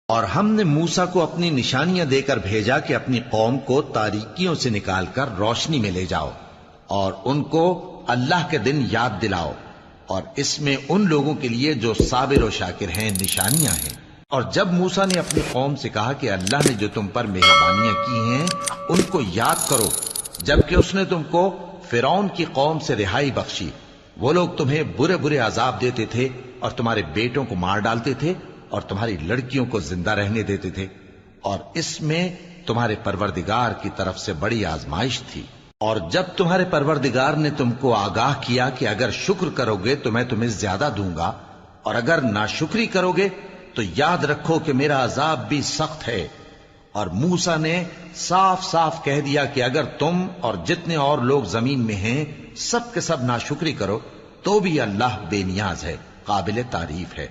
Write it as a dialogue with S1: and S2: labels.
S1: اور ہم نے موسیٰ کو اپنی نشانیاں دے کر بھیجا کہ اپنی قوم کو تاریکیوں سے نکال کر روشنی میں لے جاؤ اور ان کو اللہ کے دن یاد دلاؤ، اور اس میں ان لوگوں کے لیے جو صابر و شاکر ہیں نشانیاں ہیں۔ اور جب موسیٰ نے اپنی قوم سے کہا کہ اللہ نے جو تم پر مہربانیاں کی ہیں ان کو یاد کرو، جبکہ اس نے تم کو فرعون کی قوم سے رہائی بخشی، وہ لوگ تمہیں برے برے عذاب دیتے تھے اور تمہارے بیٹوں کو مار ڈالتے تھے اور تمہاری لڑکیوں کو زندہ رہنے دیتے تھے، اور اس میں تمہارے پروردگار کی طرف سے بڑی آزمائش تھی۔ اور جب تمہارے پروردگار نے تم کو آگاہ کیا کہ اگر شکر کرو گے تو میں تمہیں زیادہ دوں گا، اور اگر ناشکری کرو گے تو یاد رکھو کہ میرا عذاب بھی سخت ہے۔ اور موسیٰ نے صاف صاف کہہ دیا کہ اگر تم اور جتنے اور لوگ زمین میں ہیں سب کے سب ناشکری کرو تو بھی اللہ بے نیاز ہے، قابل تعریف ہے۔